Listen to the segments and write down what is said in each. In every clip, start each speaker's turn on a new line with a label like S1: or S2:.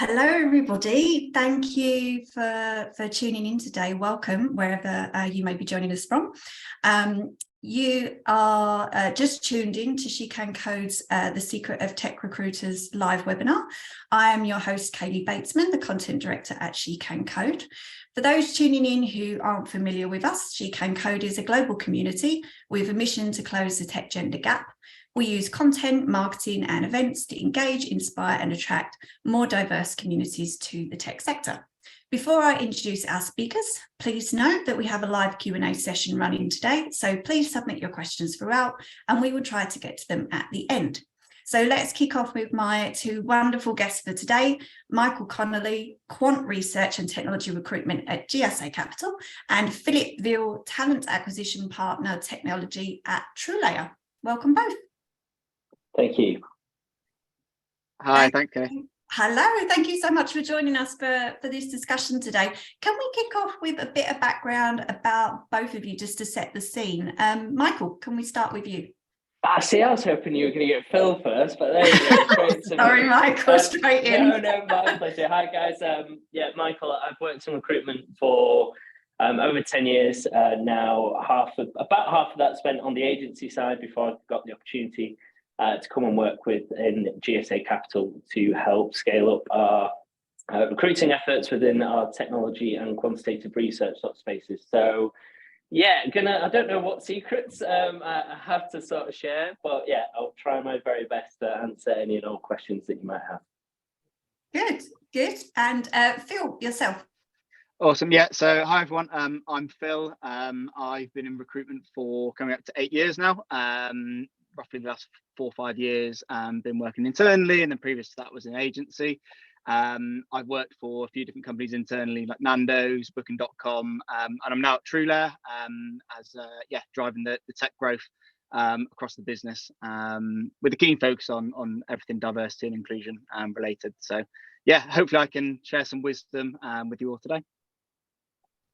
S1: Hello, everybody. Thank you for tuning in today. Welcome, wherever you may be joining us from. You are just tuned in to SheCanCode's The Secret of Tech Recruiters live webinar. I am your host, Kaylee Batesman, the Content Director at SheCanCode. For those tuning in who aren't familiar with us, SheCanCode is a global community with a mission to close the tech gender gap. We use content, marketing, and events to engage, inspire, and attract more diverse communities to the tech sector. Before I introduce our speakers, please note that we have a live Q&A session running today, so please submit your questions throughout, and we will try to get to them at the end. So let's kick off with my two wonderful guests for today, Michael Connelly, Quant Research and Technology Recruitment at GSA Capital, and Philip Veal, Talent Acquisition Partner Technology at TrueLayer. Welcome both.
S2: Thank you.
S3: Hi, thank you.
S1: Hello, thank you so much for joining us for this discussion today. Can we kick off with a bit of background about both of you just to set the scene? Michael, can we start with you?
S2: I was hoping you were going to get Phil first, but there you go.
S1: Sorry, Michael, straight in.
S2: No, my pleasure. Hi, guys. Michael, I've worked in recruitment for over 10 years now. About half of that spent on the agency side before I got the opportunity to come and work in GSA Capital to help scale up our recruiting efforts within our technology and quantitative research sort of spaces. So, yeah, I don't know what secrets I have to sort of share, but yeah, I'll try my very best to answer any and all questions that you might have.
S1: Good. And Phil, yourself.
S3: Awesome. Yeah. So hi everyone. I'm Phil. I've been in recruitment for coming up to 8 years now. Roughly the last 4 or 5 years, been working internally, and then previous to that was in agency. I've worked for a few different companies internally, like Nando's, Booking.com, and I'm now at TrueLayer driving the tech growth across the business, with a keen focus on everything diversity and inclusion related. So yeah, hopefully I can share some wisdom with you all today.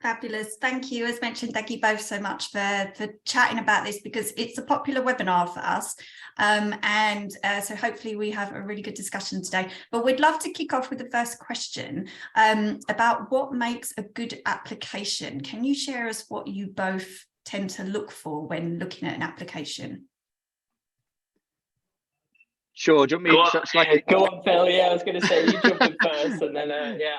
S1: Fabulous. Thank you. As mentioned, thank you both so much for chatting about this, because it's a popular webinar for us. So hopefully we have a really good discussion today. But we'd love to kick off with the first question about what makes a good application. Can you share us what you both tend to look for when looking at an application?
S3: Sure. Do you want me to
S2: go on, Phil? Yeah, I was going to say you jump in first, and then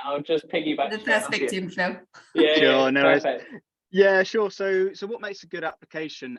S2: I'll just piggyback.
S1: The first victim, Phil.
S2: Yeah,
S3: sure. No,
S2: perfect.
S3: Yeah, sure. So what makes a good application?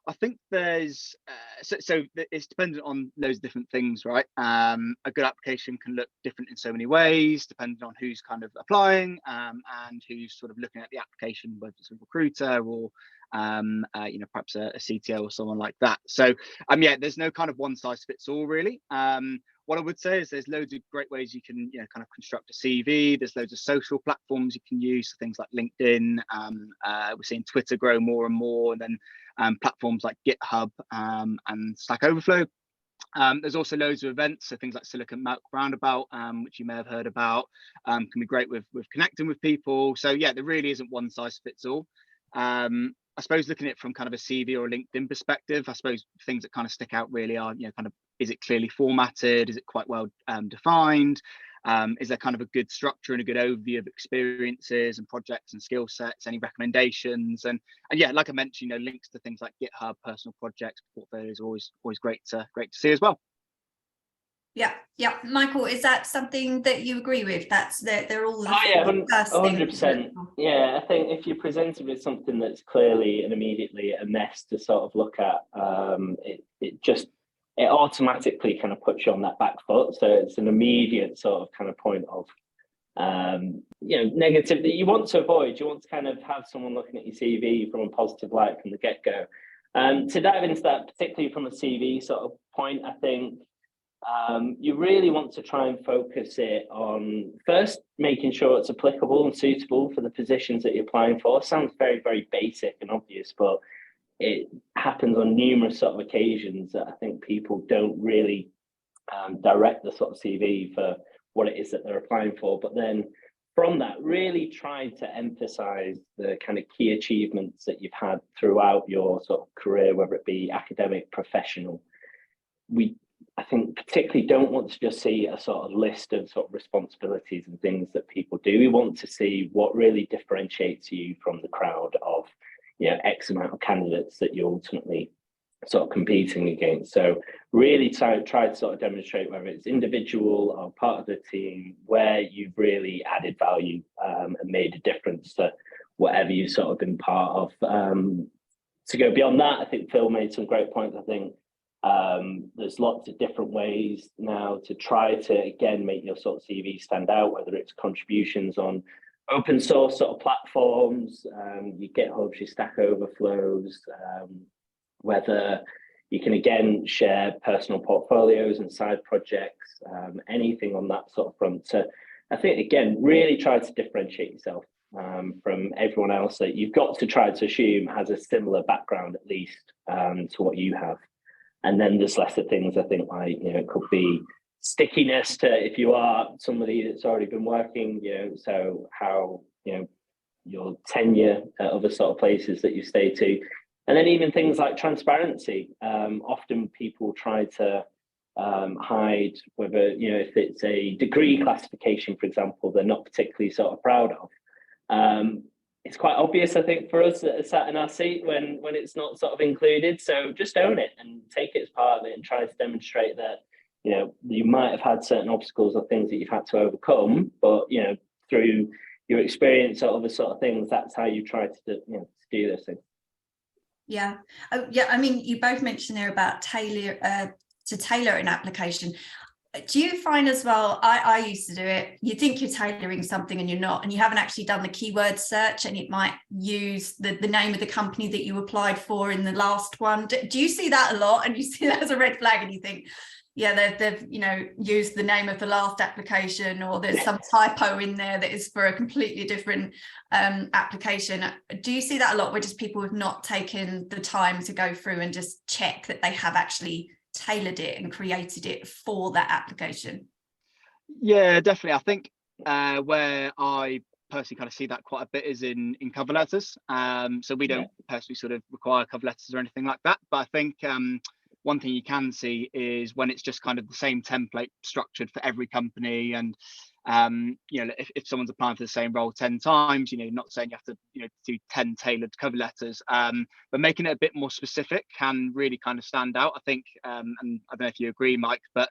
S3: I think there's so it's dependent on loads of different things, right? A good application can look different in so many ways, depending on who's kind of applying and who's sort of looking at the application, whether it's a recruiter or perhaps a CTO or someone like that. So there's no kind of one size fits all really. What I would say is there's loads of great ways you can kind of construct a CV. There's loads of social platforms you can use, things like LinkedIn. We're seeing Twitter grow more and more, and then platforms like GitHub and Stack Overflow. There's also loads of events, so things like Silicon Roundabout, which you may have heard about, can be great with connecting with people. So yeah, there really isn't one size fits all. I suppose looking at it from kind of a CV or a LinkedIn perspective, I suppose things that kind of stick out really are, kind of, is it clearly formatted? Is it quite well defined? Is there kind of a good structure and a good overview of experiences and projects and skill sets? Any recommendations? And yeah, like I mentioned, links to things like GitHub, personal projects, portfolios, always great to see as well.
S1: Yeah. Michael, is that something that you agree with? They're all the first
S2: 100%. Yeah, I think if you're presented with something that's clearly and immediately a mess to sort of look at, it automatically kind of puts you on that back foot. So it's an immediate sort of kind of point of negative that you want to avoid. You want to kind of have someone looking at your CV from a positive light from the get-go. To dive into that, particularly from a CV sort of point, I think you really want to try and focus it on first making sure it's applicable and suitable for the positions that you're applying for. Sounds very, very basic and obvious, but it happens on numerous sort of occasions that I think people don't really direct the sort of CV for what it is that they're applying for. But then from that, really try to emphasize the kind of key achievements that you've had throughout your sort of career, whether it be academic, professional. We I think particularly don't want to just see a sort of list of sort of responsibilities and things that people do. We want to see what really differentiates you from the crowd of, X amount of candidates that you're ultimately sort of competing against. So really try to sort of demonstrate whether it's individual or part of the team where you've really added value and made a difference to whatever you've sort of been part of. To go beyond that, I think Phil made some great points. I think there's lots of different ways now to try to, again, make your sort of CV stand out, whether it's contributions on open source sort of platforms, you GitHub, your Stack Overflows, whether you can, again, share personal portfolios and side projects, anything on that sort of front. So I think, again, really try to differentiate yourself from everyone else that you've got to try to assume has a similar background, at least, to what you have. And then there's lesser things, I think, like, it could be stickiness to if you are somebody that's already been working, so how, your tenure at other sort of places that you stay to. And then even things like transparency. Often people try to hide whether, if it's a degree classification, for example, they're not particularly sort of proud of. It's quite obvious, I think, for us that are sat in our seat when it's not sort of included. So just own it and take it as part of it and try to demonstrate that, you might have had certain obstacles or things that you've had to overcome, but, through your experience or other sort of things, that's how you try to do this thing.
S1: Yeah. Yeah. I mean, you both mentioned there about tailor an application. Do you find as well, I used to do it, you think you're tailoring something and you're not, and you haven't actually done the keyword search, and it might use the name of the company that you applied for in the last one. Do you see that a lot, and you see that as a red flag and you think, yeah, they've used the name of the last application, or there's some typo in there that is for a completely different application? Do you see that a lot, where just people have not taken the time to go through and just check that they have actually tailored it and created it for that application?
S3: Yeah, definitely. I think where I personally kind of see that quite a bit is in cover letters. So we don't personally sort of require cover letters or anything like that, but I think one thing you can see is when it's just kind of the same template structured for every company, and if someone's applying for the same role 10 times, not saying you have to do 10 tailored cover letters, but making it a bit more specific can really kind of stand out, I think. And I don't know if you agree, Mike, but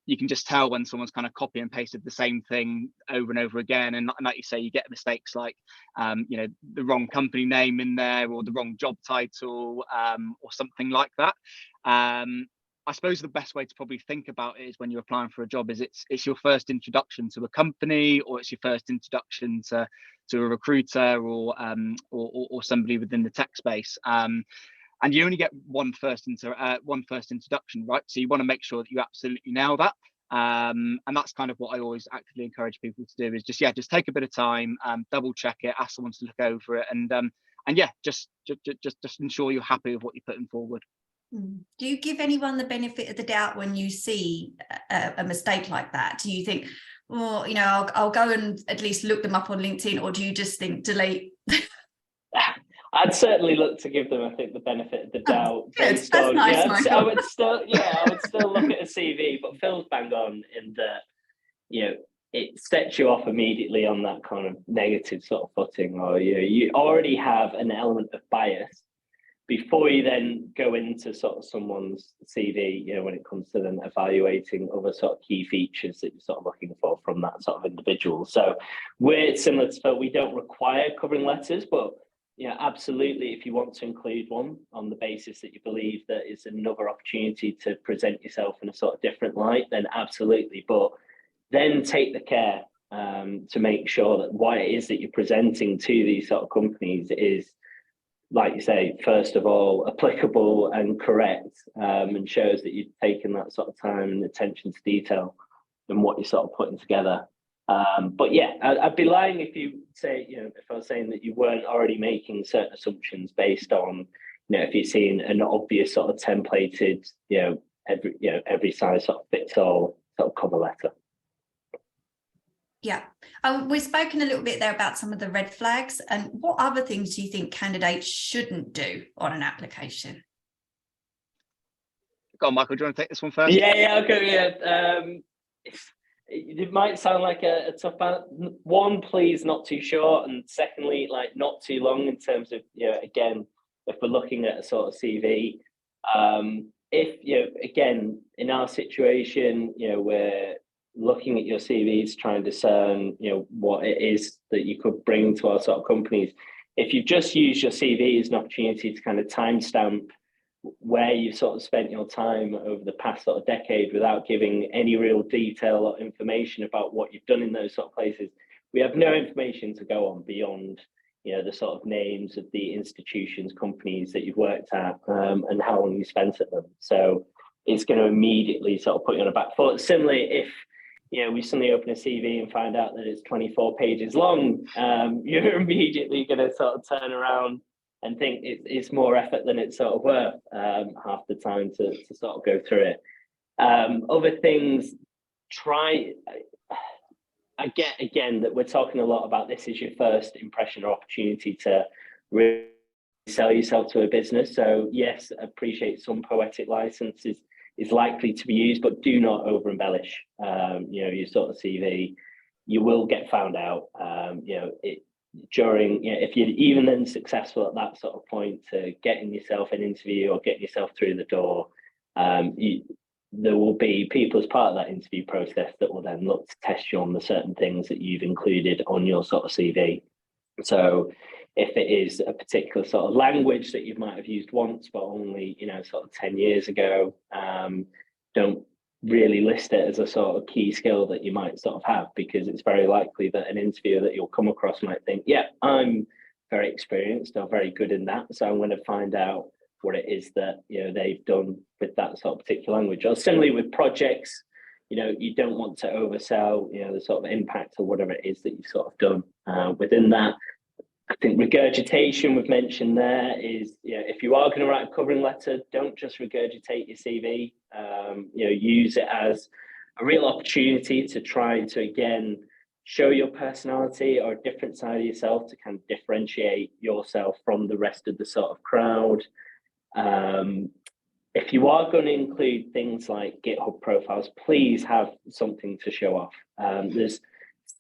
S3: you can just tell when someone's kind of copy and pasted the same thing over and over again. And like you say, you get mistakes like, the wrong company name in there, or the wrong job title, or something like that. I suppose the best way to probably think about it is when you're applying for a job is it's your first introduction to a company, or it's your first introduction to a recruiter, or somebody within the tech space. And you only get one first introduction, right? So you want to make sure that you absolutely nail that. And that's kind of what I always actively encourage people to do, is just take a bit of time, double check it, ask someone to look over it, and just ensure you're happy with what you're putting forward.
S1: Do you give anyone the benefit of the doubt when you see a mistake like that? Do you think, well, I'll go and at least look them up on LinkedIn, or do you just think delete?
S2: I'd certainly look to give them, I think, the benefit of the doubt.
S1: Good. That's nice,
S2: I would still look at a CV, but Phil's bang on in that, it sets you off immediately on that kind of negative sort of footing, or you already have an element of bias before you then go into sort of someone's CV, when it comes to then evaluating other sort of key features that you're sort of looking for from that sort of individual. So we're similar to Phil, we don't require covering letters, but absolutely, if you want to include one on the basis that you believe that is another opportunity to present yourself in a sort of different light, then absolutely. But then take the care to make sure that what it is that you're presenting to these sort of companies is, like you say, first of all, applicable and correct, and shows that you've taken that sort of time and attention to detail in what you're sort of putting together. But yeah, I'd be lying if you say, if I was saying that you weren't already making certain assumptions based on, if you're seeing an obvious sort of templated, every size sort of fits all sort of cover letter.
S1: Yeah. We've spoken a little bit there about some of the red flags, and what other things do you think candidates shouldn't do on an application?
S3: Go on, Michael, do you want to take this one first?
S2: Yeah, okay, yeah. It might sound like a tough balance. One, please, not too short, and secondly, like not too long in terms of, again, if we're looking at a sort of CV, if again, in our situation, we're looking at your CVs, trying to discern, what it is that you could bring to our sort of companies. If you've just used your CV as an opportunity to kind of timestamp where you've sort of spent your time over the past sort of decade without giving any real detail or information about what you've done in those sort of places, we have no information to go on beyond, the sort of names of the institutions, companies that you've worked at, and how long you spent at them. So it's going to immediately sort of put you on a back foot. Similarly, if we suddenly open a CV and find out that it's 24 pages long, you're immediately going to sort of turn around and think it's more effort than it's sort of worth half the time to sort of go through it. Other things, I get again that we're talking a lot about this is your first impression or opportunity to really sell yourself to a business. So yes, appreciate some poetic license is likely to be used, but do not over embellish your sort of CV. You will get found out. If you're even then successful at that sort of point to getting yourself an interview or getting yourself through the door, there will be people as part of that interview process that will then look to test you on the certain things that you've included on your sort of CV. So if it is a particular sort of language that you might have used once, but only, sort of 10 years ago, don't really list it as a sort of key skill that you might sort of have, because it's very likely that an interviewer that you'll come across might think, yeah, I'm very experienced or very good in that, so I'm going to find out what it is that they've done with that sort of particular language. Or similarly with projects, you don't want to oversell the sort of impact or whatever it is that you've sort of done within that. I think regurgitation we've mentioned there is, if you are going to write a covering letter, don't just regurgitate your CV. Use it as a real opportunity to try to, again, show your personality or a different side of yourself to kind of differentiate yourself from the rest of the sort of crowd. If you are going to include things like GitHub profiles, please have something to show off. There's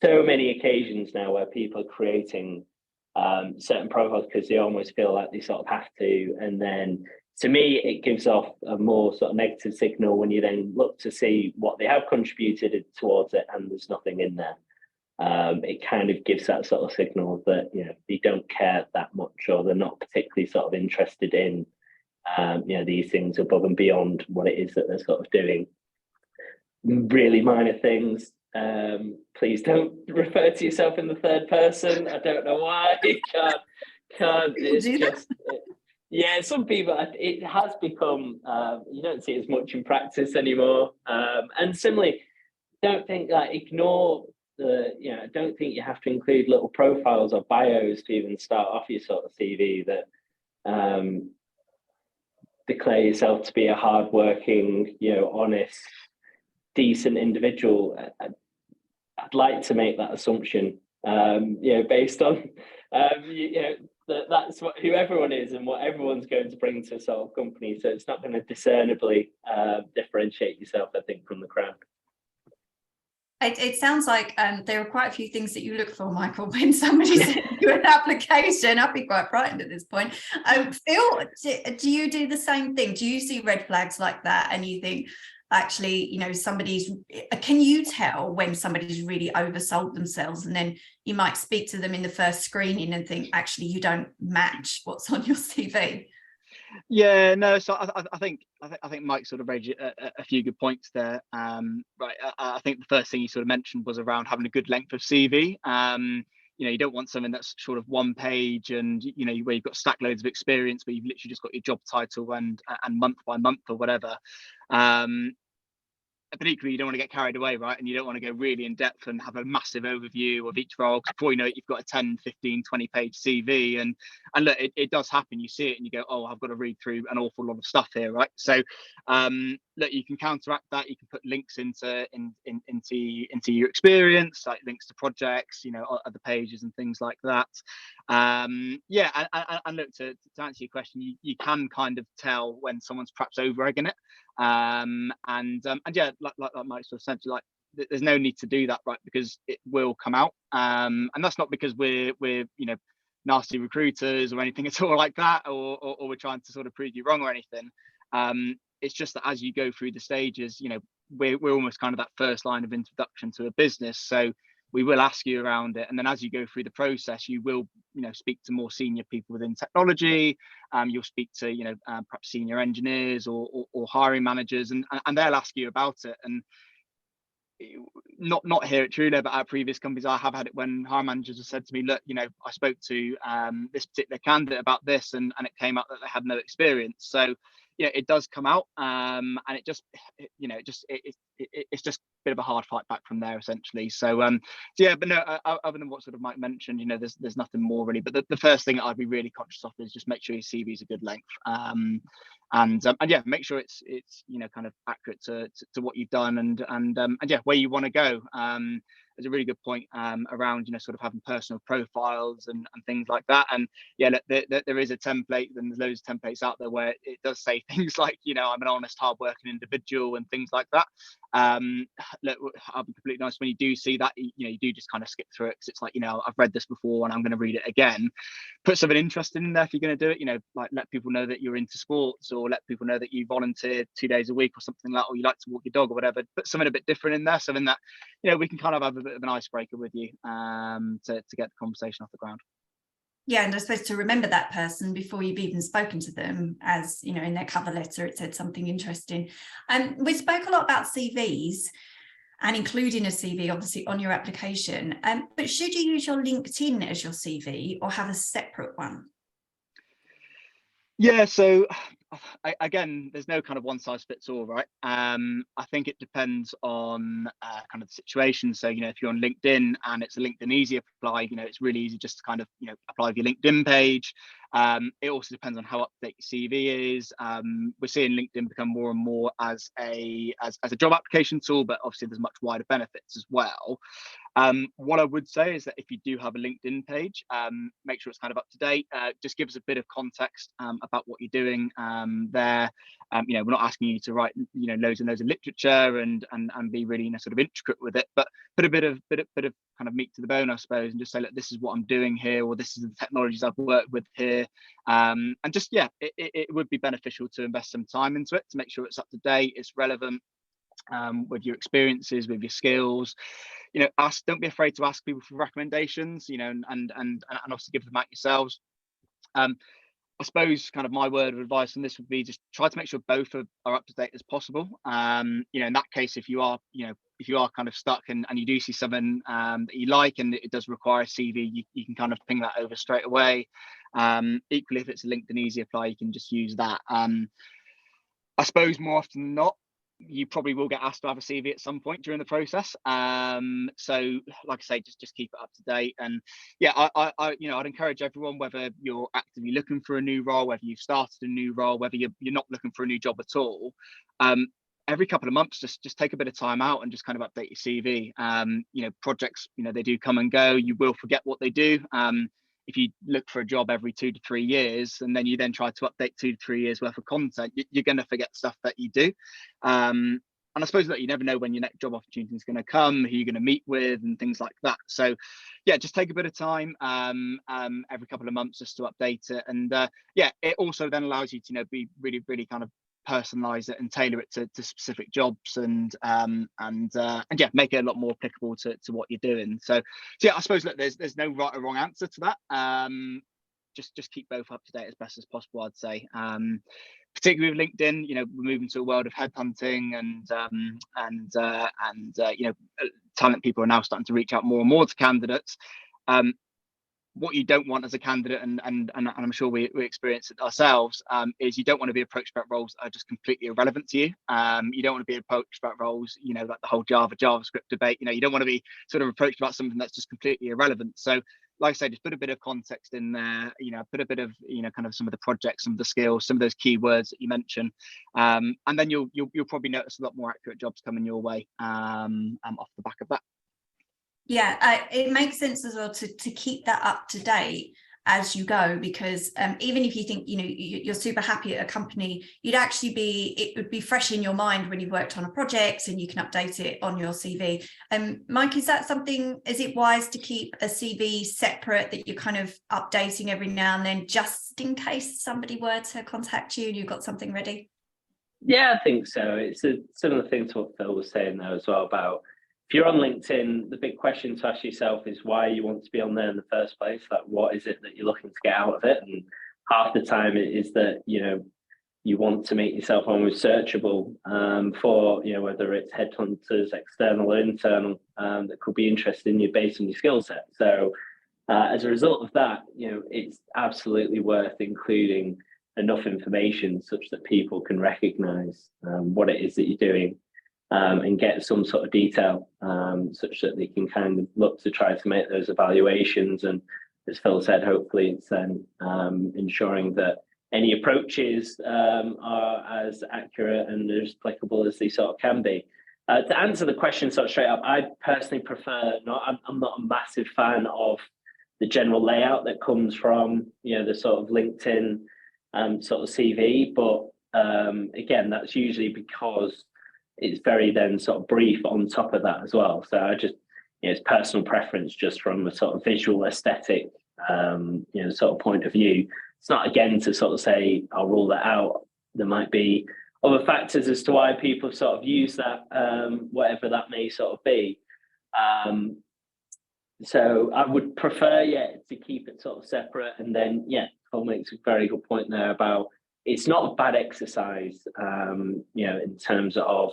S2: so many occasions now where people are creating certain profiles because they almost feel like they sort of have to, and then to me it gives off a more sort of negative signal when you then look to see what they have contributed towards it and there's nothing in there. It kind of gives that sort of signal that they don't care that much, or they're not particularly sort of interested in these things above and beyond what it is that they're sort of doing. Really minor things. Please don't refer to yourself in the third person. I don't know why. Can't. It's just, some people, it has become, you don't see it as much in practice anymore. And similarly, don't think ignore don't think you have to include little profiles or bios to even start off your sort of CV that declare yourself to be a hardworking, honest, decent individual. I'd like to make that assumption, based on, that's who everyone is and what everyone's going to bring to a sort of company. So it's not going to discernibly differentiate yourself, I think, from the crowd.
S1: It sounds like there are quite a few things that you look for, Michael, when somebody sends you an application. I'd be quite frightened at this point. Phil, do you do the same thing? Do you see red flags like that and you think, actually, can you tell when somebody's really oversold themselves, and then you might speak to them in the first screening and think, actually, you don't match what's on your CV?
S3: Yeah, no. So I think Mike sort of raised a few good points there. Right. I think the first thing you sort of mentioned was around having a good length of CV. You don't want something that's sort of one page and where you've got stack loads of experience, but you've literally just got your job title and month by month or whatever. But equally, you don't want to get carried away, right? And you don't want to go really in depth and have a massive overview of each role, because before you know it, you've got a 10, 15, 20 page CV. And look, it does happen. You see it and you go, oh, I've got to read through an awful lot of stuff here, right? So look, you can counteract that. You can put links into your experience, like links to projects, other pages and things like that. Yeah, and look, to answer your question, you can kind of tell when someone's perhaps over egging it, and yeah, like Mike sort of said, like there's no need to do that, right? Because it will come out, and that's not because we're nasty recruiters or anything at all like that, or we're trying to sort of prove you wrong or anything. It's just that as you go through the stages, we're almost kind of that first line of introduction to a business, so we will ask you around it, and then as you go through the process, you will speak to more senior people within technology. You'll speak to perhaps senior engineers or hiring managers, and they'll ask you about it. And not here at TrueLayer, but at previous companies, I have had it when hiring managers have said to me, look, I spoke to this particular candidate about this, and it came out that they had no experience. So it does come out, and it's just a bit of a hard fight back from there, essentially. So yeah, but no, other than what sort of Mike mentioned, there's nothing more really. But the first thing that I'd be really conscious of is just make sure your CV is a good length, and yeah, make sure it's kind of accurate to what you've done, and yeah, where you want to go. There's a really good point around sort of having personal profiles and things like that. And yeah, there is a template, and there's loads of templates out there where it does say things like I'm an honest, hardworking individual and things like that. Look, I'll be completely honest, when you do see that, you do just kind of skip through it, because it's like I've read this before and I'm going to read it again. Put something interesting in there if you're going to do it, like let people know that you're into sports, or let people know that you volunteer 2 days a week or something like that, or you like to walk your dog or whatever. Put something a bit different in there, something that we can kind of have a bit of an icebreaker with you, to get the conversation off the ground.
S1: Yeah, and I suppose to remember that person before you've even spoken to them, as in their cover letter it said something interesting. We spoke a lot about CVs and including a CV obviously on your application, but should you use your LinkedIn as your CV or have a separate one?
S3: Yeah, so again, there's no kind of one size fits all, right? I think it depends on kind of the situation. So if you're on LinkedIn and it's a LinkedIn easy apply, it's really easy just to kind of apply with your LinkedIn page. It also depends on how up to date your CV is. We're seeing LinkedIn become more and more as a job application tool, but obviously there's much wider benefits as well. What I would say is that if you do have a LinkedIn page, make sure it's kind of up to date. Just give us a bit of context about what you're doing there. We're not asking you to write loads and loads of literature and be really sort of intricate with it, but put a bit of kind of meat to the bone, I suppose, and just say, look, this is what I'm doing here, or this is the technologies I've worked with here. And just it would be beneficial to invest some time into it to make sure it's up to date, it's relevant, with your experiences, with your skills. Don't be afraid to ask people for recommendations, and also give them out yourselves. I suppose kind of my word of advice on this would be just try to make sure both are up to date as possible. In that case, if you are kind of stuck and you do see something that you like and it does require a CV, you can kind of ping that over straight away. Equally, if it's a LinkedIn easy apply, you can just use that. I suppose more often than not, you probably will get asked to have a CV at some point during the process. So like I say, just keep it up to date. And yeah, I'd encourage everyone, whether you're actively looking for a new role, whether you've started a new role, whether you're not looking for a new job at all, every couple of months, just take a bit of time out and just kind of update your CV. Projects, they do come and go. You will forget what they do. If you look for a job every 2 to 3 years, and then you then try to update 2 to 3 years worth of content, you're going to forget stuff that you do. And I suppose that you never know when your next job opportunity is going to come, who you're going to meet with, and things like that. So yeah, just take a bit of time every couple of months just to update it. And yeah, it also then allows you to be really, really kind of personalize it and tailor it to specific jobs, and yeah, make it a lot more applicable to what you're doing. So yeah, I suppose that there's no right or wrong answer to that. Just keep both up to date as best as possible, I'd say. Particularly with LinkedIn, we're moving to a world of headhunting, and talent people are now starting to reach out more and more to candidates. What you don't want as a candidate, and I'm sure we experience it ourselves, is you don't want to be approached about roles that are just completely irrelevant to you. You don't want to be approached about roles, like the whole JavaScript debate. You don't want to be sort of approached about something that's just completely irrelevant. So like I say, just put a bit of context in there, put a bit of, kind of some of the projects, some of the skills, some of those keywords that you mentioned. And then you'll probably notice a lot more accurate jobs coming your way off the back of that.
S1: Yeah, it makes sense as well to keep that up to date. as you go, because even if you think, you know, you're super happy at a company, it would be fresh in your mind when you've worked on a project and you can update it on your CV. Mike, is it wise to keep a CV separate that you're kind of updating every now and then, just in case somebody were to contact you and you've got something ready?
S2: Yeah, I think so. It's a similar thing to what Phil was saying there as well about, if you're on LinkedIn, the big question to ask yourself is why you want to be on there in the first place. Like, what is it that you're looking to get out of it? And half the time it is that, you know, you want to make yourself almost searchable for, you know, whether it's headhunters, external or internal, that could be interested in you based on your skill set. So as a result of that, you know, it's absolutely worth including enough information such that people can recognize what it is that you're doing. And get some sort of detail such that they can kind of look to try to make those evaluations. And as Phil said, hopefully it's then ensuring that any approaches are as accurate and as applicable as they sort of can be. To answer the question sort of straight up, I personally prefer I'm not a massive fan of the general layout that comes from, you know, the sort of LinkedIn sort of CV, but again, that's usually because it's very then sort of brief on top of that as well. So I just, you know, it's personal preference just from a sort of visual aesthetic, you know, sort of point of view. It's not again to sort of say I'll rule that out. There might be other factors as to why people sort of use that, whatever that may sort of be. So I would prefer, to keep it sort of separate. And then, Paul makes a very good point there about it's not a bad exercise, you know, in terms of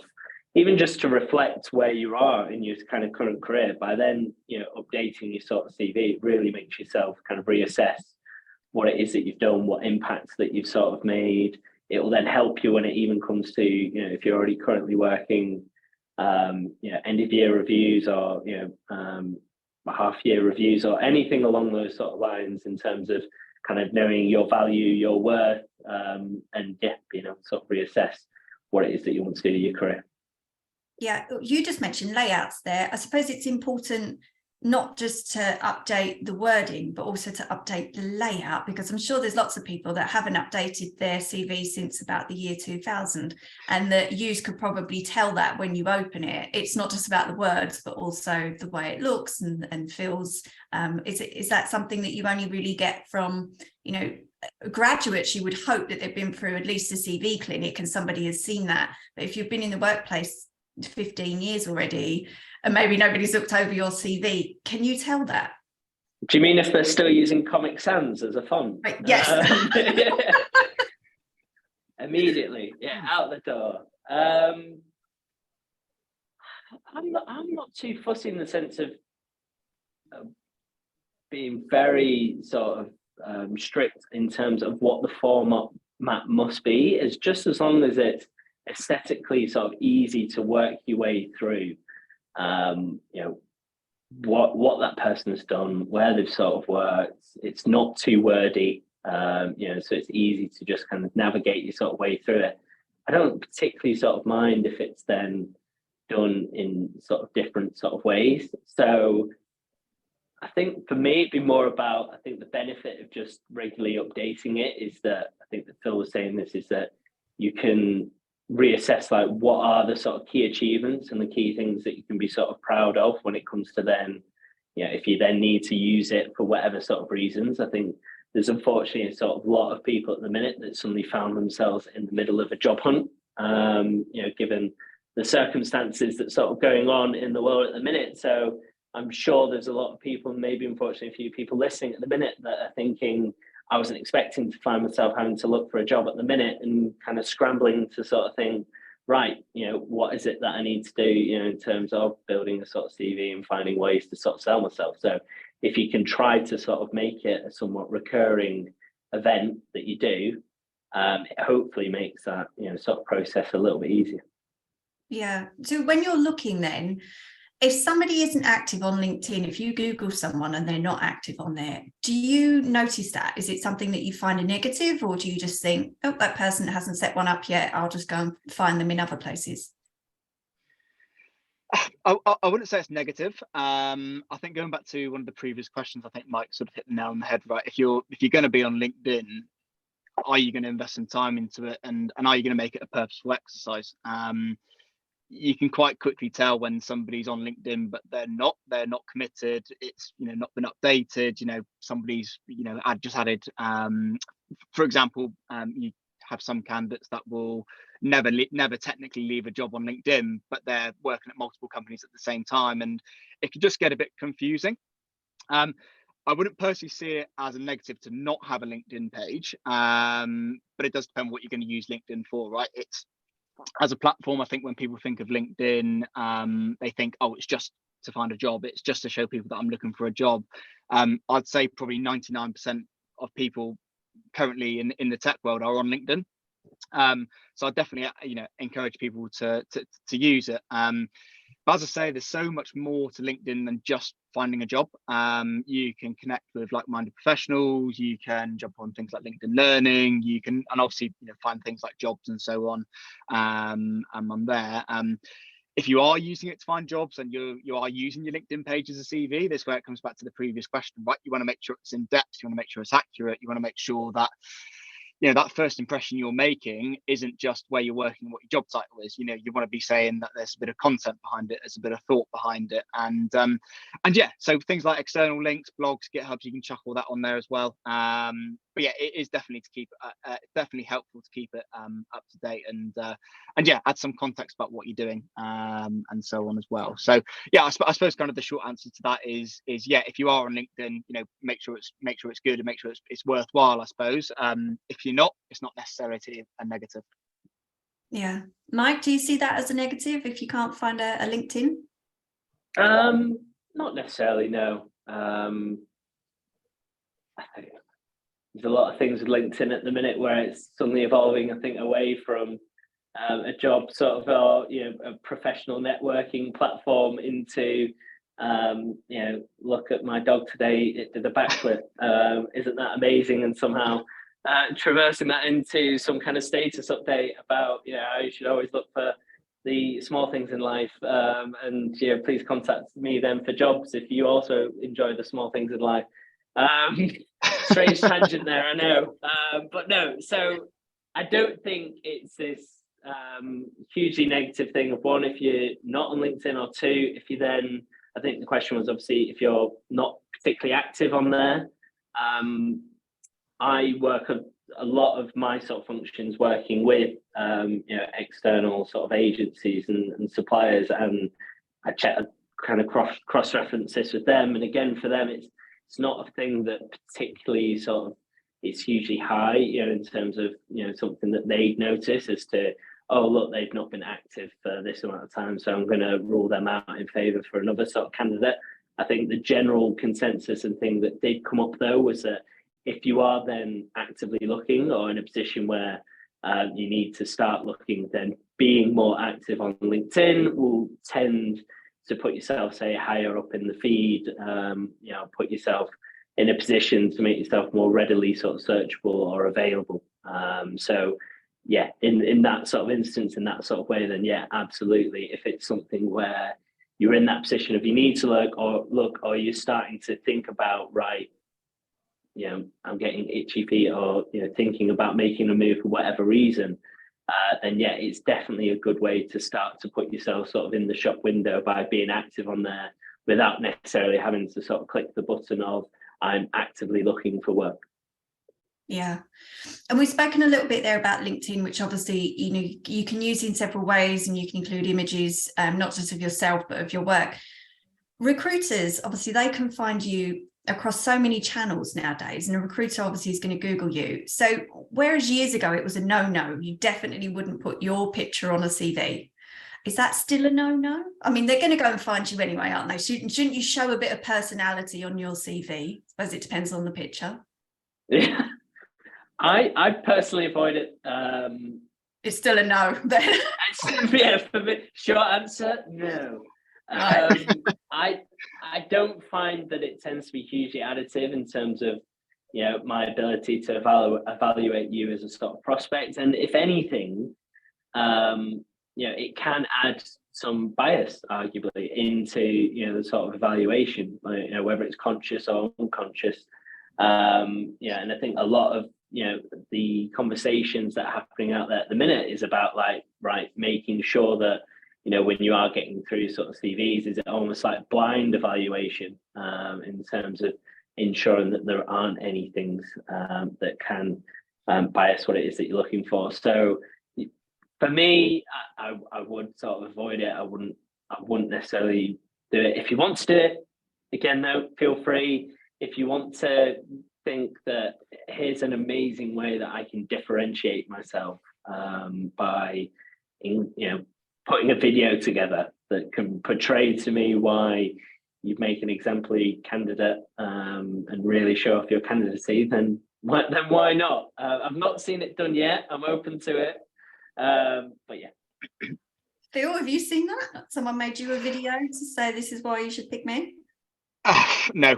S2: even just to reflect where you are in your kind of current career. By then, you know, updating your sort of CV, it really makes yourself kind of reassess what it is that you've done, what impacts that you've sort of made. It will then help you when it even comes to, you know, if you're already currently working, you know, end of year reviews or, you know, half year reviews or anything along those sort of lines in terms of kind of knowing your value, your worth, and being able to sort of reassess what it is that you want to do in your career.
S1: Yeah, you just mentioned layouts there. I suppose it's important not just to update the wording, but also to update the layout, because I'm sure there's lots of people that haven't updated their CV since about the year 2000, and that you could probably tell that when you open it. It's not just about the words, but also the way it looks and feels. Is that something that you only really get from, you know, graduates? You would hope that they've been through at least a CV clinic and somebody has seen that. But if you've been in the workplace 15 years already and maybe nobody's looked over your CV, can you tell that?
S2: Do you mean if they're still using Comic Sans as a font?
S1: Right, yes.
S2: Immediately, out the door. I'm not too fussy in the sense of being very sort of strict in terms of what the format must be. It's just as long as it's aesthetically sort of easy to work your way through, you know, what that person has done, where they've sort of worked. It's not too wordy, you know, so it's easy to just kind of navigate your sort of way through it. I don't particularly sort of mind if it's then done in sort of different sort of ways. So I think for me, it'd be more about, I think the benefit of just regularly updating it is that, I think that Phil was saying this, is that you can reassess like what are the sort of key achievements and the key things that you can be sort of proud of when it comes to then, you know, if you then need to use it for whatever sort of reasons. I think there's unfortunately a sort of lot of people at the minute that suddenly found themselves in the middle of a job hunt, you know, given the circumstances that's sort of going on in the world at the minute. So I'm sure there's a lot of people, maybe unfortunately a few people listening at the minute, that are thinking, I wasn't expecting to find myself having to look for a job at the minute, and kind of scrambling to sort of think, right, you know, what is it that I need to do, you know, in terms of building a sort of CV and finding ways to sort of sell myself. So if you can try to sort of make it a somewhat recurring event that you do, it hopefully makes that, you know, sort of process a little bit easier.
S1: Yeah. So when you're looking then, if somebody isn't active on LinkedIn, if you Google someone and they're not active on there, do you notice that? Is it something that you find a negative, or do you just think, oh, that person hasn't set one up yet, I'll just go and find them in other places?
S3: I wouldn't say it's negative. I think going back to one of the previous questions, I think Mike sort of hit the nail on the head, right? If you're going to be on LinkedIn, are you going to invest some time into it, and are you going to make it a purposeful exercise? You can quite quickly tell when somebody's on LinkedIn, but they're not committed. It's, not been updated. Somebody's, just added, for example, you have some candidates that will never technically leave a job on LinkedIn, but they're working at multiple companies at the same time, and it can just get a bit confusing. I wouldn't personally see it as a negative to not have a LinkedIn page, but it does depend what you're going to use LinkedIn for, right? It's, as a platform, I think when people think of LinkedIn, they think, oh, it's just to find a job. It's just to show people that I'm looking for a job. I'd say probably 99% of people currently in the tech world are on LinkedIn. So I definitely, encourage people to use it. But as I say, there's so much more to LinkedIn than just finding a job. You can connect with like-minded professionals. You can jump on things like LinkedIn Learning. You can, and obviously, find things like jobs and so on. And on there. If you are using it to find jobs and you are using your LinkedIn page as a CV, this is where it comes back to the previous question, right? You want to make sure it's in depth. You want to make sure it's accurate. You want to make sure that that first impression you're making isn't just where you're working, what your job title is. You want to be saying that there's a bit of content behind it, there's a bit of thought behind it, and yeah, so things like external links, blogs, GitHubs, you can chuck all that on there as well. But yeah, it is definitely to keep definitely helpful to keep it up to date, and yeah, add some context about what you're doing, and so on as well. So yeah, I suppose kind of the short answer to that is yeah, if you are on LinkedIn, make sure it's good and make sure it's worthwhile, I suppose. If you're not, it's not necessarily a negative.
S1: Yeah. Mike, do you see that as a negative if you can't find a LinkedIn?
S2: Not necessarily, no. I think there's a lot of things with LinkedIn at the minute where it's suddenly evolving, I think, away from a job sort of, or a professional networking platform into, look at my dog today, it did a backflip. Isn't that amazing? And somehow traversing that into some kind of status update about, how you should always look for the small things in life, and please contact me then for jobs if you also enjoy the small things in life. Strange tangent there, I know, but no. So I don't think it's this hugely negative thing of one, if you're not on LinkedIn, or two, if you then, I think the question was obviously if you're not particularly active on there. I work a lot of my sort of functions working with external sort of agencies and suppliers, and I kind of cross-reference this with them, and again for them it's not a thing that particularly sort of it's hugely high, in terms of something that they'd notice as to, oh look, they've not been active for this amount of time, so I'm going to rule them out in favour for another sort of candidate. I think the general consensus and thing that did come up though was that if you are then actively looking, or in a position where you need to start looking, then being more active on LinkedIn will tend to put yourself, say, higher up in the feed, put yourself in a position to make yourself more readily sort of searchable or available. So yeah, in that sort of instance, in that sort of way, then yeah, absolutely. If it's something where you're in that position of you need to look, or you're starting to think about, right, I'm getting itchy feet, or thinking about making a move for whatever reason, then yeah, it's definitely a good way to start to put yourself sort of in the shop window by being active on there without necessarily having to sort of click the button of I'm actively looking for work.
S1: Yeah, and we've spoken a little bit there about LinkedIn, which obviously you can use in several ways, and you can include images, not just of yourself but of your work. Recruiters, obviously, they can find you across so many channels nowadays, and a recruiter obviously is going to Google you. So whereas years ago it was a no, you definitely wouldn't put your picture on a CV. Is that still a no? I mean, they're going to go and find you anyway, aren't they? Shouldn't you show a bit of personality on your CV? I suppose it depends on the picture.
S2: Yeah, I personally avoid it.
S1: It's still a no.
S2: Yeah, for me, short answer, no. I don't find that it tends to be hugely additive in terms of my ability to evaluate you as a sort of prospect, and if anything, it can add some bias, arguably, into the sort of evaluation, whether it's conscious or unconscious. And I think a lot of the conversations that are happening out there at the minute is about making sure that when you are getting through sort of CVs, is it almost like blind evaluation in terms of ensuring that there aren't any things that can bias what it is that you're looking for. So for me, I would sort of avoid it. I wouldn't necessarily do it. If you want to do it, again, though, feel free. If you want to think that here's an amazing way that I can differentiate myself by putting a video together that can portray to me why you'd make an exemplary candidate and really show off your candidacy, then why not? I've not seen it done yet. I'm open to it. But yeah.
S1: Phil, have you seen that? Someone made you a video to say this is why you should pick me?
S3: No.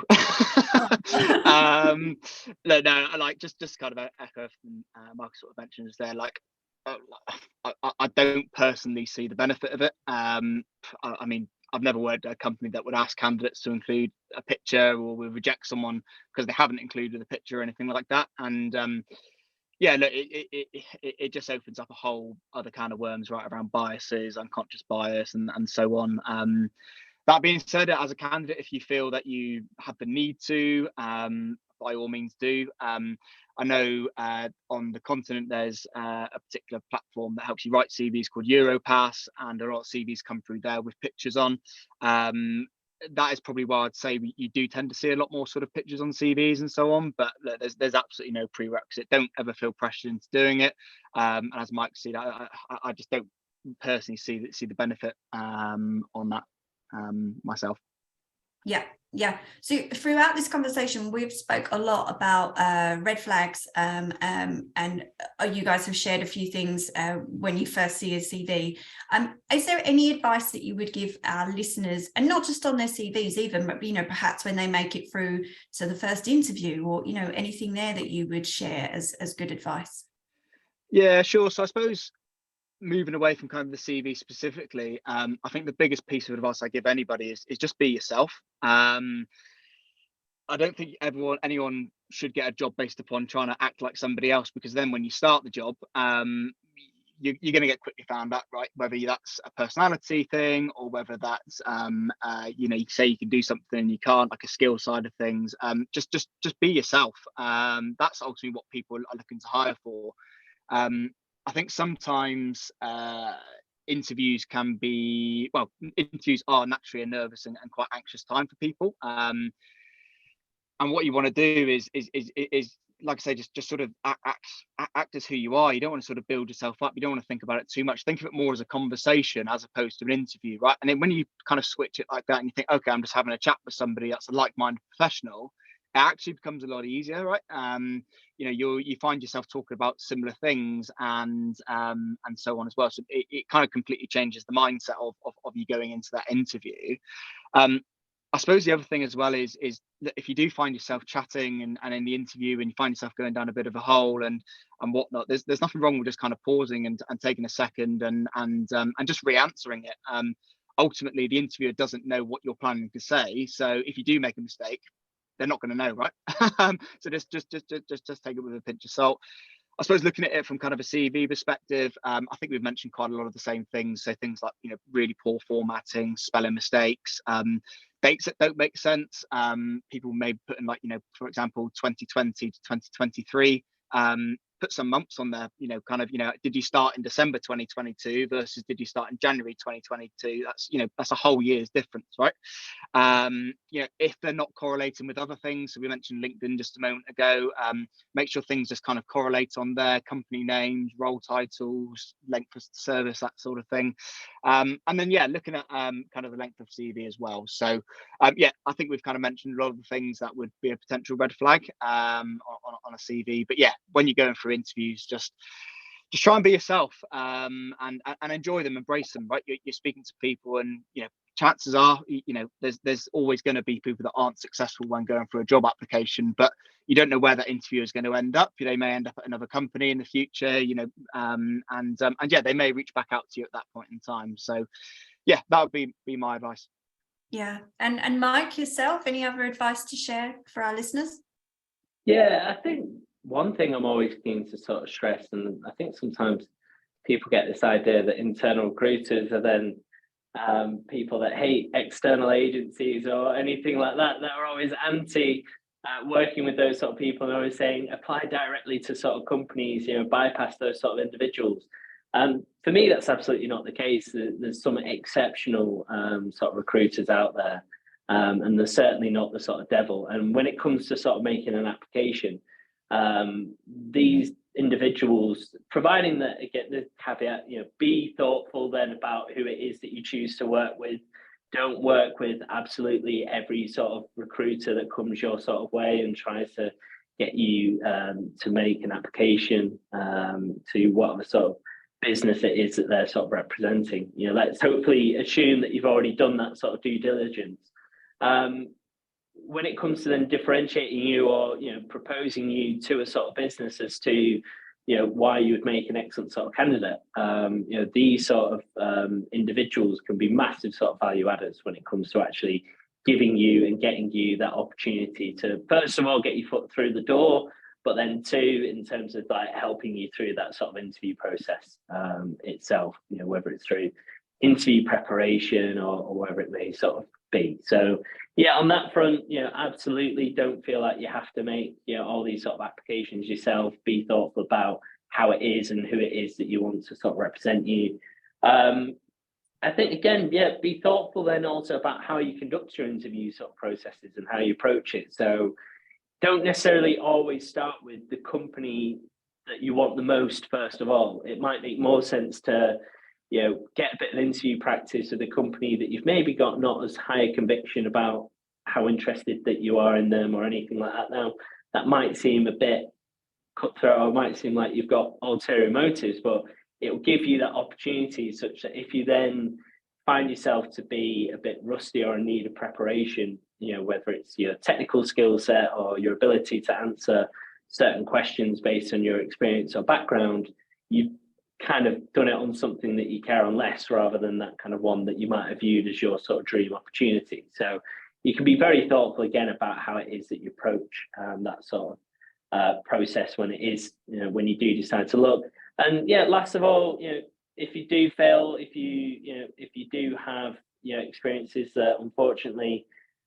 S3: No, like just kind of echo from Marcus sort of mentions there, like I don't personally see the benefit of it. I mean, I've never worked at a company that would ask candidates to include a picture, or would reject someone because they haven't included a picture or anything like that. And yeah, look, it just opens up a whole other kind of worms right around biases, unconscious bias, and so on. That being said, as a candidate, if you feel that you have the need to, by all means do. I know on the continent there's a particular platform that helps you write CVs called Europass, and a lot of CVs come through there with pictures on. That is probably why I'd say you do tend to see a lot more sort of pictures on CVs and so on, but there's absolutely no prerequisite. Don't ever feel pressured into doing it. And as Mike said, I just don't personally see the benefit on that myself.
S1: Yeah. So throughout this conversation, we've spoke a lot about red flags, and you guys have shared a few things when you first see a CV. Is there any advice that you would give our listeners, and not just on their CVs even, but perhaps when they make it through to the first interview, or anything there that you would share as good advice?
S3: Yeah, sure. So I suppose, moving away from kind of the CV specifically, I think the biggest piece of advice I give anybody is just be yourself. I don't think anyone should get a job based upon trying to act like somebody else, because then when you start the job, you're going to get quickly found out, right? Whether that's a personality thing, or whether that's you say you can do something and you can't, like a skill side of things. Just be yourself. That's ultimately what people are looking to hire for. I think sometimes interviews are naturally a nervous and quite anxious time for people. And what you want to do is like I say, just sort of act as who you are. You don't want to sort of build yourself up. You don't want to think about it too much. Think of it more as a conversation as opposed to an interview, right? And then when you kind of switch it like that and you think, okay, I'm just having a chat with somebody that's a like-minded professional, it actually becomes a lot easier, right? You find yourself talking about similar things and so on as well. So it kind of completely changes the mindset of you going into that interview. I suppose the other thing as well is that if you do find yourself chatting and in the interview and you find yourself going down a bit of a hole and whatnot, there's nothing wrong with just kind of pausing and taking a second and just re-answering it. Ultimately, the interviewer doesn't know what you're planning to say, so if you do make a mistake, they're not going to know, right? So just take it with a pinch of salt. I suppose looking at it from kind of a CV perspective, I think we've mentioned quite a lot of the same things. So things like, really poor formatting, spelling mistakes, dates that don't make sense. People may put in, like, for example, 2020 to 2023. Put some months on there, did you start in December 2022 versus did you start in January 2022? That's a whole year's difference, right? If they're not correlating with other things, so we mentioned LinkedIn just a moment ago, make sure things just kind of correlate on there, company names, role titles, length of service, that sort of thing. And then, looking at kind of the length of CV as well. So, I think we've kind of mentioned a lot of the things that would be a potential red flag on a CV. But when you're going through interviews, just try and be yourself, and enjoy them, embrace them, right? You're speaking to people, and chances are there's always going to be people that aren't successful when going for a job application, but you don't know where that interview is going to end up. They may end up at another company in the future, and they may reach back out to you at that point in time. So yeah, that would be my advice.
S1: Yeah. And Mike, yourself, any other advice to share for our listeners?
S2: Yeah, I think one thing I'm always keen to sort of stress, and I think sometimes people get this idea that internal recruiters are then people that hate external agencies or anything like that, that are always anti working with those sort of people, and always saying apply directly to sort of companies, bypass those sort of individuals. For me, that's absolutely not the case. There's some exceptional sort of recruiters out there, and they're certainly not the sort of devil. And when it comes to sort of making an application, these individuals, providing that, again, the caveat, be thoughtful then about who it is that you choose to work with. Don't work with absolutely every sort of recruiter that comes your sort of way and tries to get you to make an application to whatever sort of business it is that they're sort of representing. Let's hopefully assume that you've already done that sort of due diligence. When it comes to then differentiating you or proposing you to a sort of business as to why you would make an excellent sort of candidate, these sort of individuals can be massive sort of value adders when it comes to actually giving you and getting you that opportunity to, first of all, get your foot through the door, but then two, in terms of like helping you through that sort of interview process itself, whether it's through interview preparation or whatever it may sort of be. So yeah, on that front, absolutely don't feel like you have to make all these sort of applications yourself. Be thoughtful about how it is and who it is that you want to sort of represent you. I think, again, be thoughtful then also about how you conduct your interview sort of processes and how you approach it. So don't necessarily always start with the company that you want the most first of all. It might make more sense to get a bit of interview practice with a company that you've maybe got not as high a conviction about how interested that you are in them or anything like that. Now, that might seem a bit cutthroat, or might seem like you've got ulterior motives, but it will give you that opportunity such that if you then find yourself to be a bit rusty or in need of preparation, whether it's your technical skill set or your ability to answer certain questions based on your experience or background, you've kind of done it on something that you care on less rather than that kind of one that you might have viewed as your sort of dream opportunity. So you can be very thoughtful again about how it is that you approach that sort of process when it is, when you do decide to look. And last of all, if you do fail, if you do have experiences that unfortunately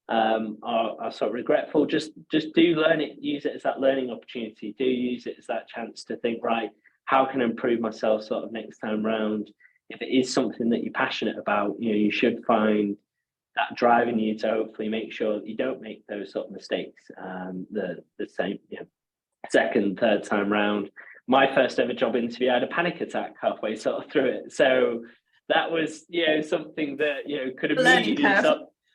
S2: are sort of regretful, just do learn it, use it as that learning opportunity. Do use it as that chance to think, right, how can I improve myself sort of next time round? If it is something that you're passionate about, you should find that driving you to hopefully make sure that you don't make those sort of mistakes the same, second, third time round. My first ever job interview, I had a panic attack halfway sort of through it. So that was, something that, could immediately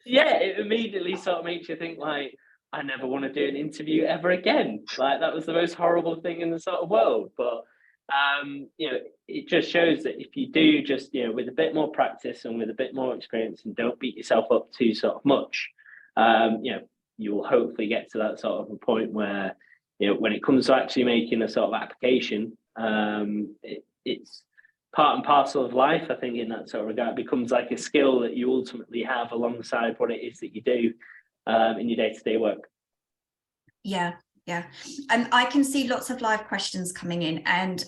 S2: it immediately sort of makes you think like, I never want to do an interview ever again. Like that was the most horrible thing in the sort of world. But it just shows that if you do just, with a bit more practice and with a bit more experience and don't beat yourself up too sort of much, you will hopefully get to that sort of a point where, when it comes to actually making a sort of application, it's part and parcel of life. I think in that sort of regard, it becomes like a skill that you ultimately have alongside what it is that you do in your day-to-day work.
S1: Yeah. And I can see lots of live questions coming in, and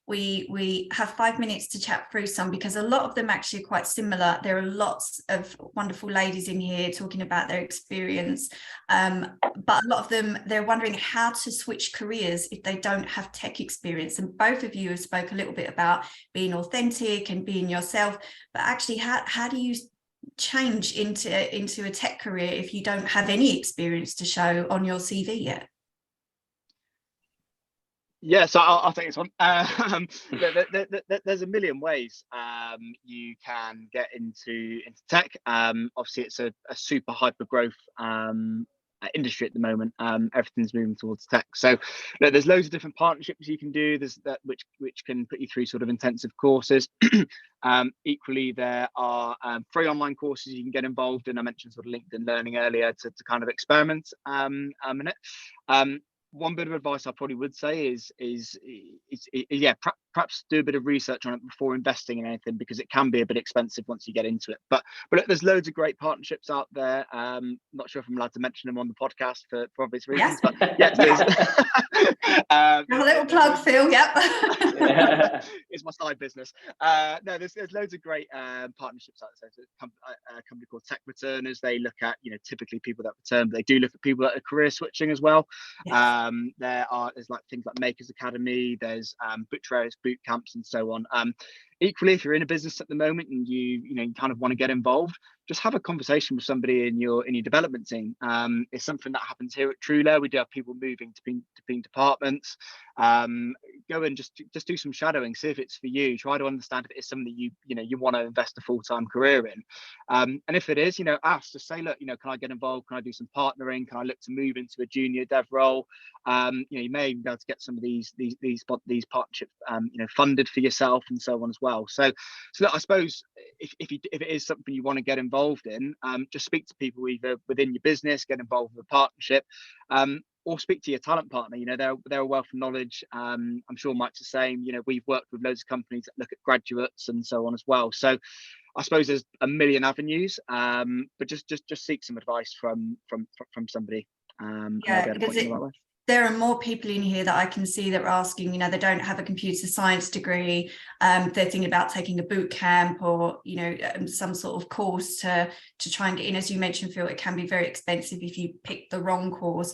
S1: we have 5 minutes to chat through some, because a lot of them actually are quite similar. There are lots of wonderful ladies in here talking about their experience, but a lot of them, they're wondering how to switch careers if they don't have tech experience. And both of you have spoke a little bit about being authentic and being yourself, but actually how do you change into a tech career if you don't have any experience to show on your CV yet?
S3: Yeah, so I'll take this one. There's a million ways you can get into tech. Obviously, it's a super hyper growth industry at the moment. Everything's moving towards tech. So there's loads of different partnerships you can do. There's that which can put you through sort of intensive courses. Equally, there are free online courses you can get involved in. I mentioned sort of LinkedIn Learning earlier to kind of experiment in it. one bit of advice I probably would say is yeah, perhaps do a bit of research on it before investing in anything, because it can be a bit expensive once you get into it. But look, there's loads of great partnerships out there. Not sure if I'm allowed to mention them on the podcast for obvious reasons, but yeah, there's
S1: a little plug, Phil. Yep.
S3: It's my side business. No, there's loads of great partnerships out there. So a company called Tech Returners, they look at, you know, typically people that return, but they do look at people that are career switching as well. Yes. There's like things like Makers Academy, there's various boot camps and so on. Equally, if you're in a business at the moment and you kind of want to get involved, just have a conversation with somebody in your development team. It's something that happens here at TrueLayer. We do have people moving between departments. Go and just do some shadowing, see if it's for you. Try to understand if it is something that you want to invest a full-time career in. And if it is, ask, just say, look, can I get involved? Can I do some partnering? Can I look to move into a junior dev role? You may be able to get some of these partnerships funded for yourself and so on as well. So look, I suppose if it is something you want to get involved in, just speak to people either within your business, get involved with a partnership, or speak to your talent partner. They're a wealth of knowledge. I'm sure Mike's the same. We've worked with loads of companies that look at graduates and so on as well. So I suppose there's a million avenues, but just seek some advice from somebody.
S1: Yeah, because there are more people in here that I can see that are asking, they don't have a computer science degree. They're thinking about taking a boot camp or, some sort of course to try and get in. As you mentioned, Phil, it can be very expensive if you pick the wrong course.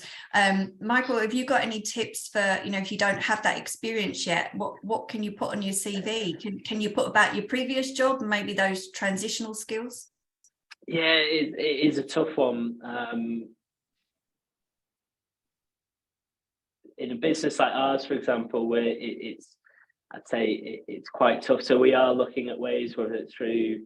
S1: Michael, have you got any tips for, if you don't have that experience yet, what can you put on your CV? Can you put about your previous job and maybe those transitional skills?
S2: Yeah, it is a tough one. In a business like ours, for example, where I'd say it's quite tough. So we are looking at ways, whether it's through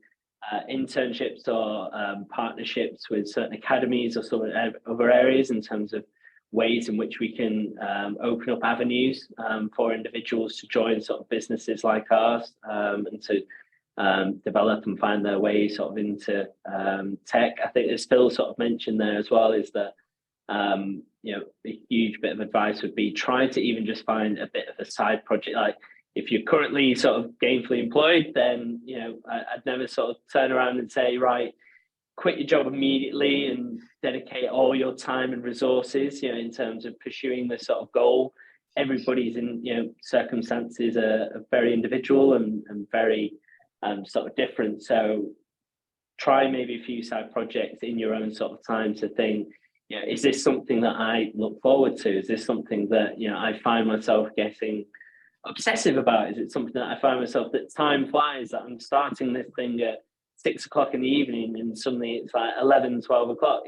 S2: internships or partnerships with certain academies or some other areas, in terms of ways in which we can open up avenues for individuals to join sort of businesses like ours, and to develop and find their way sort of into tech. I think there's still sort of mentioned there as well, is that a huge bit of advice would be try to even just find a bit of a side project. Like if you're currently sort of gainfully employed, then I'd never sort of turn around and say, right, quit your job immediately and dedicate all your time and resources in terms of pursuing this sort of goal. Everybody's in circumstances are very individual and very sort of different. So try maybe a few side projects in your own sort of time to think, is this something that I look forward to? Is this something that, I find myself getting obsessive about? Is it something that I find myself that time flies, that I'm starting this thing at 6 o'clock in the evening and suddenly it's like 11, 12 o'clock?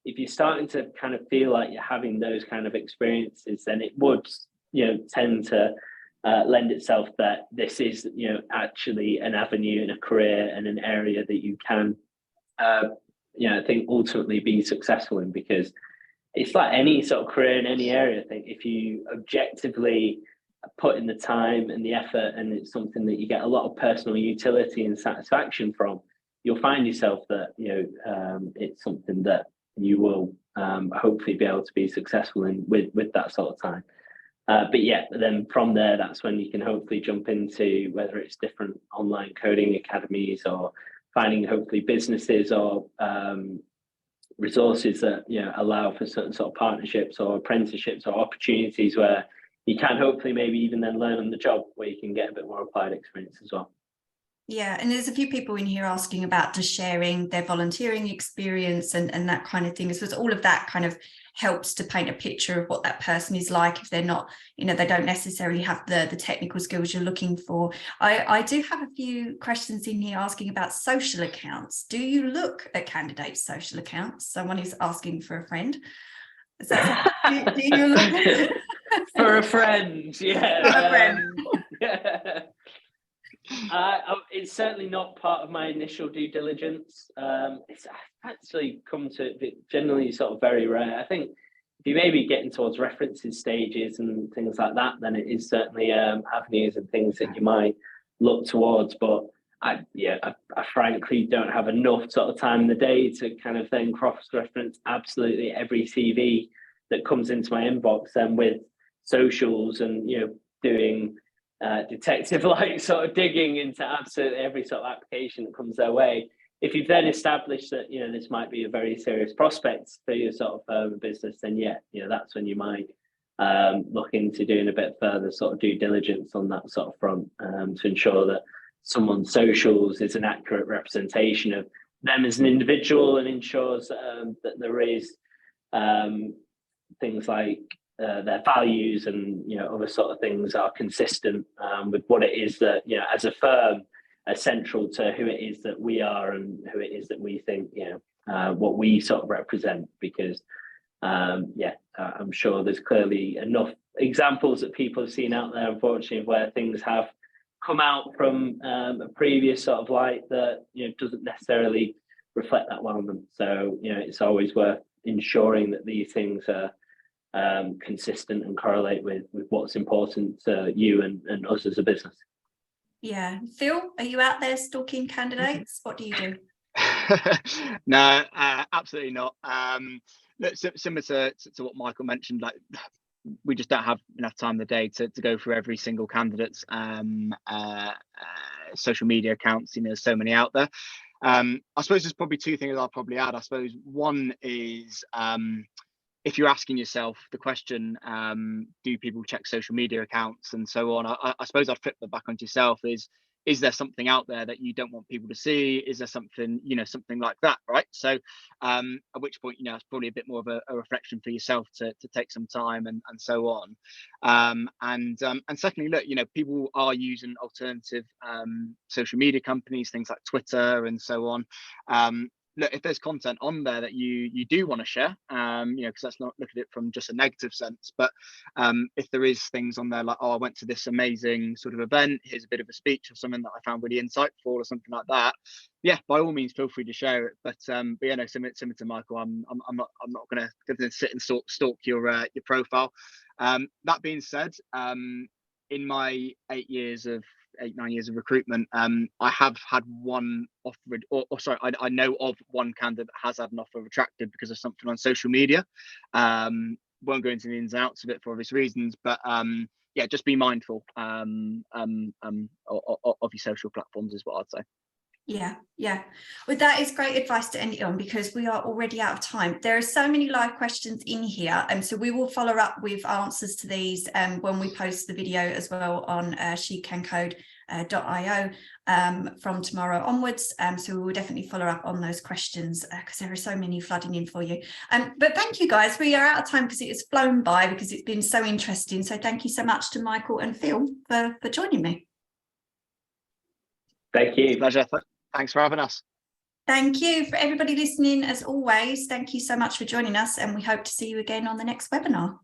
S2: If you're starting to kind of feel like you're having those kind of experiences, then it would, tend to lend itself that this is, actually an avenue and a career and an area that you can I think ultimately be successful in, because it's like any sort of career in any area. I think if you objectively put in the time and the effort, and it's something that you get a lot of personal utility and satisfaction from, you'll find yourself that it's something that you will hopefully be able to be successful in with that sort of time. But then from there, that's when you can hopefully jump into whether it's different online coding academies, or finding hopefully businesses or resources that allow for certain sort of partnerships or apprenticeships or opportunities where you can hopefully maybe even then learn on the job, where you can get a bit more applied experience as well.
S1: Yeah, and there's a few people in here asking about just sharing their volunteering experience and that kind of thing. So all of that kind of helps to paint a picture of what that person is like if they're not, they don't necessarily have the technical skills you're looking for. I do have a few questions in here asking about social accounts. Do you look at candidates' social accounts? Someone is asking for a friend. Is that do you look
S2: for a friend? Yeah.
S1: For a friend.
S2: Yeah. It's certainly not part of my initial due diligence. It's actually come to be generally sort of very rare. I think if you maybe getting towards references stages and things like that, then it is certainly avenues and things that you might look towards. But I frankly don't have enough sort of time in the day to kind of then cross-reference absolutely every CV that comes into my inbox, and with socials and, you know, doing detective like sort of digging into absolutely every sort of application that comes their way. If you've then established that, you know, this might be a very serious prospect for your sort of business, then yeah, you know, that's when you might look into doing a bit further sort of due diligence on that sort of front, to ensure that someone's socials is an accurate representation of them as an individual, and ensures that there is things like their values and, you know, other sort of things are consistent with what it is that, you know, as a firm are central to who it is that we are and who it is that we think, you know, what we sort of represent. Because I'm sure there's clearly enough examples that people have seen out there, unfortunately, where things have come out from a previous sort of light that, you know, doesn't necessarily reflect that well on them. So, you know, it's always worth ensuring that these things are consistent and correlate with what's important to you and us as a business.
S1: Yeah. Phil, are you out there stalking candidates? What do you do?
S3: No, absolutely not. Similar to what Michael mentioned, like, we just don't have enough time in the day to go through every single candidate's social media accounts. You know, there's so many out there. I suppose there's probably two things I'll probably add. I suppose one is, if you're asking yourself the question, do people check social media accounts and so on? I suppose I'd flip that back onto yourself. Is there something out there that you don't want people to see? Is there something, you know, something like that, right? So at which point, you know, it's probably a bit more of a reflection for yourself to take some time and so on. And secondly, look, you know, people are using alternative social media companies, things like Twitter and so on. Look, if there's content on there that you do want to share, you know, because let's not look at it from just a negative sense, but if there is things on there like, oh, I went to this amazing sort of event, here's a bit of a speech or something that I found really insightful or something like that, yeah, by all means, feel free to share it. But yeah, no, similar to Michael, I'm not going to sit and stalk your profile. That being said, in my 8-9 years of recruitment, I have had one offer, or sorry, I know of one candidate that has had an offer retracted because of something on social media. Won't go into the ins and outs of it for obvious reasons, but yeah, just be mindful of your social platforms is what I'd say.
S1: Yeah. Well, that is great advice to end it on, because we are already out of time. There are so many live questions in here, and so we will follow up with answers to these when we post the video as well on SheCanCode.io from tomorrow onwards. So we will definitely follow up on those questions because there are so many flooding in for you. But thank you guys. We are out of time because it has flown by, because it's been so interesting. So thank you so much to Michael and Phil for joining me.
S2: Thank you.
S3: Pleasure. Thanks for having us.
S1: Thank you for everybody listening. As always, thank you so much for joining us, and we hope to see you again on the next webinar.